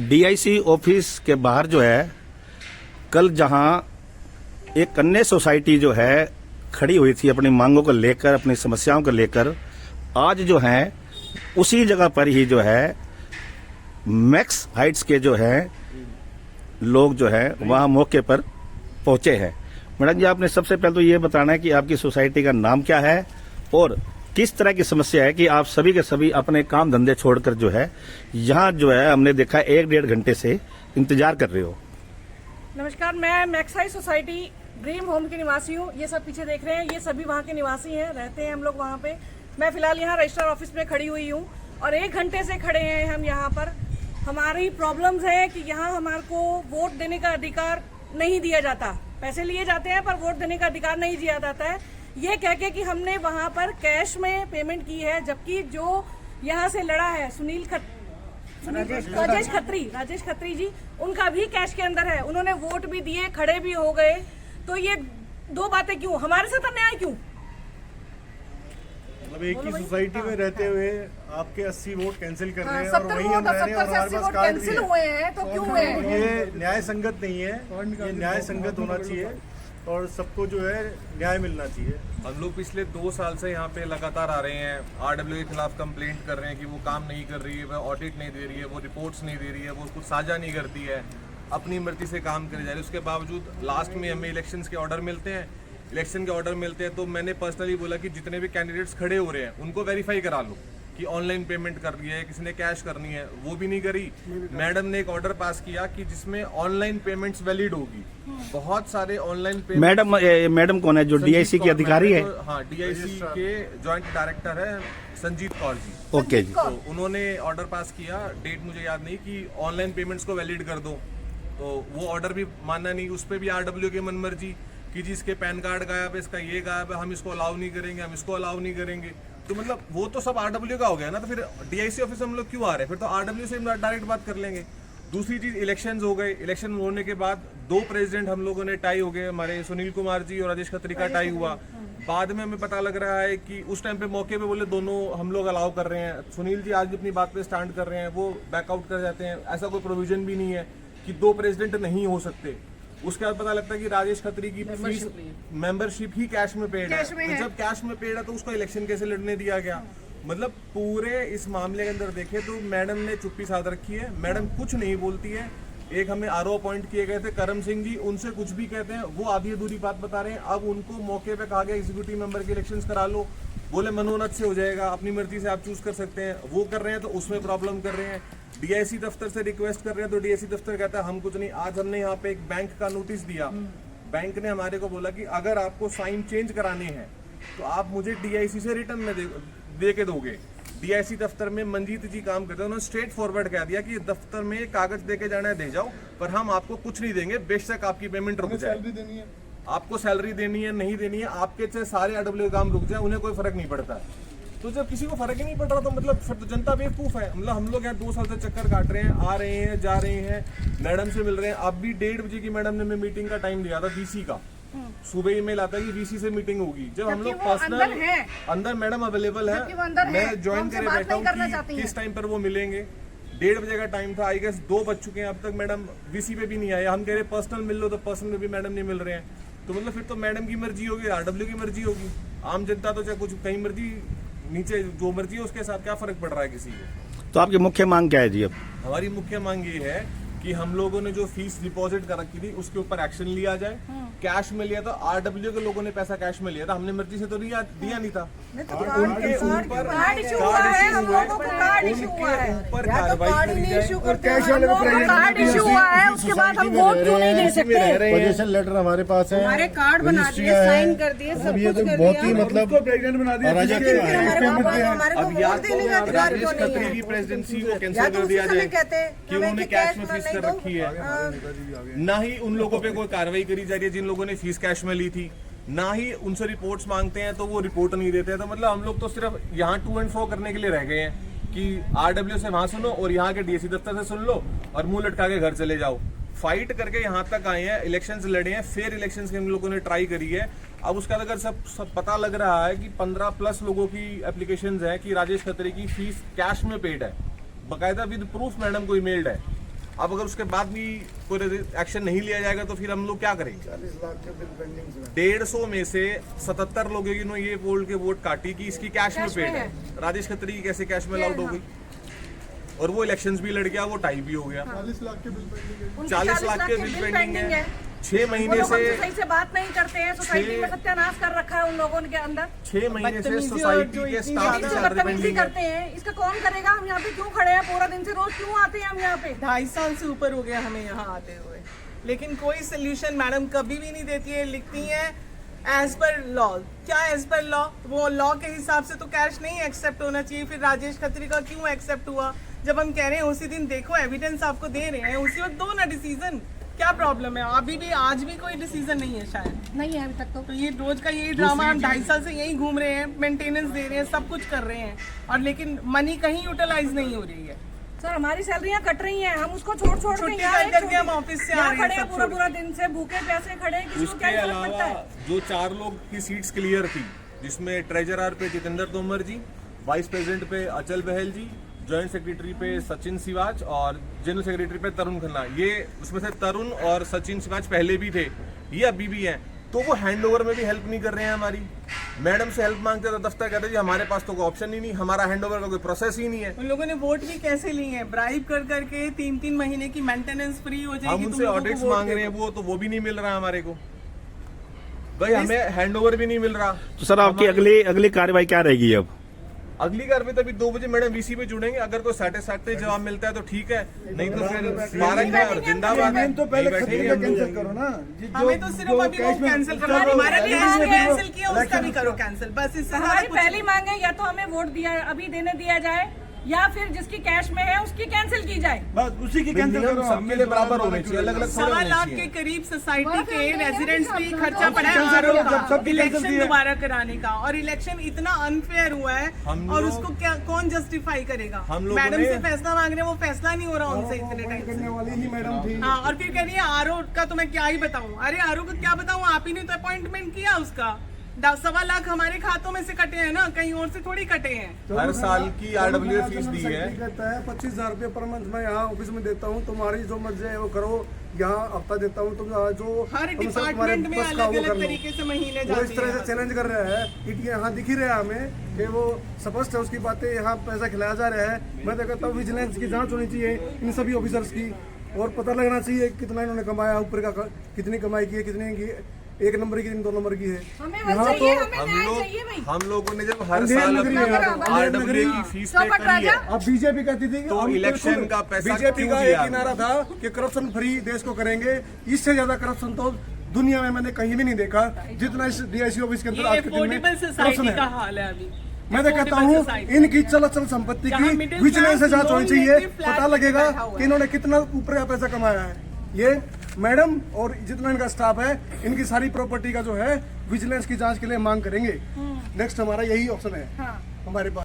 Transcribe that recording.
DIC office के बाहर जो है कल जहां एक कन्या सोसाइटी जो है खड़ी हुई थी अपनी मांगों को लेकर, अपनी समस्याओं को लेकर, आज जो है उसी जगह पर ही जो है मैक्स हाइट्स के जो है लोग जो है वहां मौके पर पहुंचे हैं। मैडम जी, आपने सबसे पहले तो ये बताना है कि आपकी सोसाइटी का नाम क्या है और किस तरह की समस्या है कि आप सभी के सभी अपने काम धंधे छोड़कर जो है यहाँ जो है हमने देखा 1-1.5 घंटे से इंतजार कर रहे हो। नमस्कार, मैं मैक्साई सोसाइटी ड्रीम होम के निवासी हूँ। ये सब पीछे देख रहे हैं, ये सभी वहाँ के निवासी हैं, रहते हैं हम लोग वहाँ पे। मैं फिलहाल यहाँ रजिस्ट्रार ऑफिस में खड़ी हुई हूँ और 1 घंटे से खड़े हैं हम यहाँ पर। हमारी प्रॉब्लम्स है कि यहाँ हमारे को वोट देने का अधिकार नहीं दिया जाता। पैसे लिए जाते हैं पर वोट देने का अधिकार नहीं दिया जाता है, ये कह के कि हमने वहाँ पर कैश में पेमेंट की है, जबकि जो यहाँ से लड़ा है राजेश खत्री जी, उनका भी कैश के अंदर है। उन्होंने वोट भी दिए, खड़े भी हो गए। तो ये दो बातें क्यों? हमारे साथ अन्याय क्यों? मतलब एक ही सोसाइटी में रहते हुए आपके 80 वोट कैंसिल कर रहे हैं और 70 वहीं हम रह रहे हैं और हमारे पास कार्ड भी कैंसिल हुए हैं, तो क्यों हुए हैं? ये न्याय संगत नहीं है, ये न्याय संगत होना चाहिए और सबको जो है न्याय मिलना चाहिए। हम लोग पिछले 2 साल से यहाँ पे लगातार आ रहे हैं, आरडब्ल्यू के खिलाफ कंप्लेंट कर रहे हैं कि वो काम नहीं कर रही है, वो ऑडिट नहीं दे रही है, वो रिपोर्ट्स नहीं दे रही है, वो कुछ साझा नहीं करती है, अपनी मर्जी से काम करे जा रही है। उसके बावजूद लास्ट में हमें इलेक्शंस के ऑर्डर मिलते हैं, तो मैंने पर्सनली बोला कि जितने भी कैंडिडेट्स खड़े हो रहे हैं उनको वेरीफाई करा लो कि ऑनलाइन पेमेंट कर रही है, किसी ने कैश करनी है, वो भी नहीं करी। मैडम ने एक ऑर्डर पास किया कि जिसमें ऑनलाइन पेमेंट्स वैलिड होगी। बहुत सारे ऑनलाइन पेमेंट। मैडम कौन है? जो डीआईसी की अधिकारी है? हाँ, डीआईसी के जॉइंट डायरेक्टर है संजीत कौर जी। ओके जी। तो उन्होंने ऑर्डर पास किया, डेट मुझे याद नहीं, कि ऑनलाइन पेमेंट्स को वैलिड कर दो। तो वो ऑर्डर भी मानना नहीं, उस पर भी आरडब्ल्यू की मनमर्जी कि जी इसके पैन कार्ड गायब है, इसका ये गायब है, हम इसको अलाउ नहीं करेंगे, हम इसको अलाउ नहीं करेंगे। तो मतलब वो तो सब आरडब्ल्यू का हो गया ना, तो फिर डीआईसी ऑफिस हम लोग क्यों आ रहे हैं? फिर तो आरडब्ल्यू से डायरेक्ट बात कर लेंगे। दूसरी चीज, इलेक्शंस हो गए, इलेक्शन होने के बाद 2 प्रेसिडेंट हम लोगों ने टाई हो गए, हमारे सुनील कुमार जी और राजेश खत्री का टाई हुआ। बाद में हमें पता लग रहा है कि उस टाइम पे मौके पे बोले दोनों हम लोग अलाउ कर रहे हैं। सुनील जी आज भी अपनी बात पे स्टैंड कर रहे हैं, वो बैकआउट कर जाते हैं। ऐसा कोई प्रोविजन भी नहीं है कि 2 प्रेसिडेंट नहीं हो सकते। उसके बाद पता लगता है कि राजेश खत्री की फीस मेंबरशिप ही कैश में पेड है। तो जब कैश में पेड है तो उसको इलेक्शन कैसे लड़ने दिया गया? मतलब पूरे इस मामले के अंदर देखें तो मैडम ने चुप्पी साध रखी है, मैडम कुछ नहीं बोलती है। एक हमें आरओ अपॉइंट किए गए थे करम सिंह जी, उनसे कुछ भी कहते हैं वो आधी अधूरी बात बता रहे हैं। अब उनको मौके पे कहा गया एग्जीक्यूटिव मेंबर के इलेक्शंस करा लो, बोले मनोनत से हो जाएगा, अपनी मर्जी से आप चूज कर सकते हैं। वो कर रहे हैं तो उसमें प्रॉब्लम कर रहे हैं। डीआईसी दफ्तर से रिक्वेस्ट कर रहे हैं तो डीआईसी दफ्तर कहता है हम कुछ नहीं। आज हमने यहाँ पे एक बैंक का नोटिस दिया, बैंक ने हमारे को बोला कि अगर आपको साइन चेंज कराने हैं तो आप मुझे डीआईसी से रिटर्न में दे के दोगे। डीआईसी दफ्तर में मंजीत जी काम करते हैं, उन्होंने स्ट्रेट फॉरवर्ड कह दिया कि दफ्तर में कागज दे के जाना है दे जाओ, पर हम आपको कुछ नहीं देंगे, बेशक आपकी पेमेंट रुक जाए। आपको सैलरी देनी है नहीं देनी है, आपके से सारे आरडब्ल्यू काम रुक जाए, उन्हें कोई फर्क नहीं पड़ता। तो जब किसी को फर्क ही नहीं पड़ रहा तो मतलब फिर तो जनता बेवकूफ है। मतलब हम लोग यहाँ 2 साल से चक्कर काट रहे हैं, आ रहे हैं, जा रहे हैं, मैडम से मिल रहे हैं। अब भी 1:30 बजे की मैडम ने मैं मीटिंग का टाइम दिया था वीसी का, सुबह ईमेल आता है कि वीसी से मीटिंग होगी। जब हम लोग पर्सनल अंदर मैडम अवेलेबल है, मैं ज्वाइन करे बैठा हूँ कि किस टाइम पर वो मिलेंगे। 1:30 बजे का टाइम था, आई गेस 2 बज चुके हैं, अब तक मैडम वीसी पे भी नहीं आए। हम कह रहे पर्सनल मिल लो तो पर्सनल में भी मैडम नहीं मिल रहे हैं। तो मतलब फिर तो मैडम की मर्जी होगी, आरडब्ल्यू की मर्जी होगी। आम जनता तो चाहे कुछ कहीं मर्जी, नीचे जो मर्जी है उसके साथ क्या फर्क पड़ रहा है किसी को? तो आपकी मुख्य मांग क्या है जी? अब हमारी मुख्य मांग ये है कि हम लोगों ने जो फीस डिपॉजिट कर रखी थी उसके ऊपर एक्शन लिया जाए। कैश में लिया था, आरडब्ल्यू के लोगों ने पैसा कैश में लिया था, हमने मर्जी से तो दिया नहीं था। उनके ऊपर कार्ड इशू हुआ है, उसके बाद हम वोट क्यों नहीं दे सकते? पोजीशन लेटर हमारे पास है, हमारे कार्ड बना दिए, साइन कर दिए, सब ये कुछ तो कर बहुत ही दिया। मतलब प्रेसिडेंट बना दिया। अब या तो राजेश खत्री की प्रेसिडेंसी को कैंसिल कर दिया जाए कि उन्होंने कैश में फीस कर रखी है, ना ही उन लोगों पे कोई कार्रवाई करी जा रही है जिन लोगों ने फीस कैश में ली थी, ना ही उनसे रिपोर्ट्स मांगते हैं तो वो रिपोर्ट नहीं देते हैं। तो मतलब हम लोग तो सिर्फ यहाँ टू एंड फ्रो करने के लिए रह गए हैं कि आरडब्ल्यू से वहां सुनो और यहाँ के डीएसी दफ्तर से सुन लो और मुंह लटका के घर चले जाओ। फाइट करके यहाँ तक आए हैं, इलेक्शंस लड़े हैं, फेयर इलेक्शंस की हम लोगों ने ट्राई करी है। अब उसका अगर सब पता लग रहा है कि 15+ लोगों की एप्लीकेशंस हैं कि राजेश खत्री की फीस कैश में पेड है, बकायदा विद प्रूफ मैडम को ईमेल्ड है। अब अगर उसके बाद भी कोई एक्शन नहीं लिया जाएगा तो फिर हम लोग क्या करेंगे? 40 लाख के बिल पेंडिंग से 150 में से 77 लोगों की ने ये बोल के वोट काटी कि इसकी कैश में कैश में पेड है। राजेश खत्री की कैसे कैश में अलाउड हो गई? और वो इलेक्शंस भी लड़ गया, वो टाई भी हो गया। 40 लाख के बिल पेंडिंग है। उनके 40 लाख के बिल पेंडिंग है। 6 वो महीने लोग से हमसे सही से बात नहीं करते हैं, सोसाइटी में सत्यानाश कर रखा है उन लोगों के अंदर। 6 महीने से बदतमीजी और सोसाइटी जो के इतनी स्टाफ की जो सैलरी बदतमीजी पेंडिंग है। करते हैं, इसका कौन करेगा? हम यहाँ पे क्यों खड़े हैं पूरा दिन से? रोज क्यों आते हैं हम यहाँ पे? 2.5 साल से ऊपर हो गया हमें यहाँ आते हुए, लेकिन कोई सोल्यूशन मैडम कभी भी नहीं देती है। लिखती है एज पर लॉ। क्या एज पर लॉ? वो लॉ के हिसाब से तो कैश नहीं एक्सेप्ट होना चाहिए। फिर राजेश खत्री का क्यों एक्सेप्ट हुआ? जब हम कह रहे हैं उसी दिन देखो एविडेंस आपको दे रहे हैं, उसी वक्त दो ना डिसीजन। क्या प्रॉब्लम है? अभी भी आज भी कोई डिसीजन नहीं है शायद। नहीं है अभी तक तो। तो ये रोज का यही ड्रामा, हम 2.5 साल से यही घूम रहे हैं, मेंटेनेंस दे रहे हैं, सब कुछ कर रहे हैं, और लेकिन मनी कहीं यूटिलाइज नहीं हो रही है। सर हमारी सैलरियाँ कट रही हैं, हम उसको छोड़ के छुट्टी यहाँ कर करके हम ऑफिस से आ यहाँ रहे हैं, खड़े हैं सब पूरा छोड़ पूरा दिन से भूखे प्यासे खड़े हैं, किसी को क्या उसके फर्क पड़ता अलावा है? जो 4 लोग की सीट्स क्लियर थी, जिसमें ट्रेजरर पे जितेंद्र तोमर जी, वाइस प्रेसिडेंट पे अचल बहल जी, जॉइंट सेक्रेटरी पे सचिन सिवाच और जनरल सेक्रेटरी पे तरुण खन्ना, ये उसमें से तरुण और सचिन सिवाच पहले भी थे, ये अभी भी हैं। तो वो हैंडओवर में भी हेल्प नहीं कर रहे हैं हमारी। मैडम से हेल्प मांगते तो दफ्तर कहते जी हमारे पास तो कोई ऑप्शन ही नहीं, हमारा हैंडओवर का कोई प्रोसेस ही नहीं है। उन लोगों ने वोट भी कैसे लिए हैं? ब्राइब कर करके 3-3 महीने की मेंटेनेंस फ्री हो जाएगी। हम तुम उनसे लोगों को ऑडिट्स वोट मांग दे रहे हैं, दो। वो भी नहीं मिल रहा हमारे को भाई, हमें हैंडओवर भी नहीं मिल रहा। तो सर आपकी अगली कार्रवाई क्या रहेगी अब? अगली कार्रवाई तभी 2 बजे मैडम वीसी पे जुड़ेंगे। अगर कोई सेटिस्फैक्टरी जवाब मिलता है तो ठीक है, नहीं तो फिर मारेंगे और जिंदाबाद है। तो पहले नहीं बैठेंगे खतरे हम कैंसिल लोग। करो ना। हमें तो सिर्फ अभी वो कैंसिल करो, हमारा पहली कैश मांग में है। कैंसिल किया उसका भी करो कैंसिल, बस इससे हमारी ज़्यादा पहली मांग है या तो हमें वोट दिया अभी देने दिया जाए, या फिर जिसकी कैश में है उसकी कैंसिल की जाए। बस उसी की कैंसिल करो। सबके लिए बराबर होने चाहिए, अलग अलग थोड़े 1.25 होने लाख के चाहिए। करीब सोसाइटी के रेजिडेंट्स भी खर्चा पड़ा कैंसिल है करो, RO जब सबकी का कैंसिल की इलेक्शन है। दोबारा कराने का, और इलेक्शन इतना अनफेयर हुआ है हम और लोग- उसको क्या कौन जस्टिफाई करेगा? हम लोगों मैडम ने- से फैसला मांग रहे हैं, वो फैसला नहीं हो रहा उनसे इतने टाइम करने से। वाली ही मैडम थी। हाँ, और फिर कह रही है RO का तो मैं क्या ही बताऊं। अरे RO का क्या बताऊं, आप ही ने तो अपॉइंटमेंट किया उसका। 1.25 लाख हमारे खातों में से कटे हैं ना, कहीं और से थोड़ी कटे हैं। हर साल की RWA फीस दी है। कहता है 25,000 रुपये पर मंथ मैं यहाँ ऑफिस में देता हूँ, तुम्हारी जो मर्जी है वो करो। यहाँ हफ्ता देता हूँ, तुम जो हर तुम सब तुम्हारे डिपार्टमेंट में बस का वो अलग कर अलग लो। तरीके से महीने वो जाते इस तरह से हैं। चैलेंज कर रहा है कि यहाँ दिख ही रहा है हमें कि वो स्पष्ट है उसकी बातें, यहाँ पैसा खिलाया जा रहा है। मैं तो कहता हूँ विजिलेंस की जांच होनी चाहिए इन सभी ऑफिसर्स की, और पता लगना चाहिए कितना इन्होंने कमाया, ऊपर का कितनी कमाई की है, कितनी की 1 नंबर की 2 नंबर की है। हमें यहाँ हल चाहिए, तो हमें न्याय चाहिए भाई। हम लोगों ने जब हर अंधेर साल नगरी है, अंधेर नगरी। RWA की फीस पे चौपट करी है, राजा। अब बीजेपी कहती थी कि तो हम इलेक्शन का पैसा बीजेपी क्यों का दिया? एक नारा था कि करप्शन फ्री देश को करेंगे। इससे ज्यादा करप्शन तो दुनिया में मैंने कहीं भी नहीं देखा जितना इस DIC ऑफिस के अंदर ये आज के दिन में अफोर्डेबल करप्शन सोसाइटी है। का हाल है अभी। मैं तो कहता Affordable हूँ society। इनकी चल संपत्ति जहाँ की middle विजिलेंस से class जांच होनी लोग चाहिए, भी flat पता में लगेगा बैठा हुआ कि है। इन्होंने कितना ऊपर का पैसा कमाया है। ये मैडम और जितना इनका स्टाफ है, इनकी सारी प्रॉपर्टी का जो है विजिलेंस की जांच के लिए मांग करेंगे। नेक्स्ट हमारा यही ऑप्शन है हमारे पास।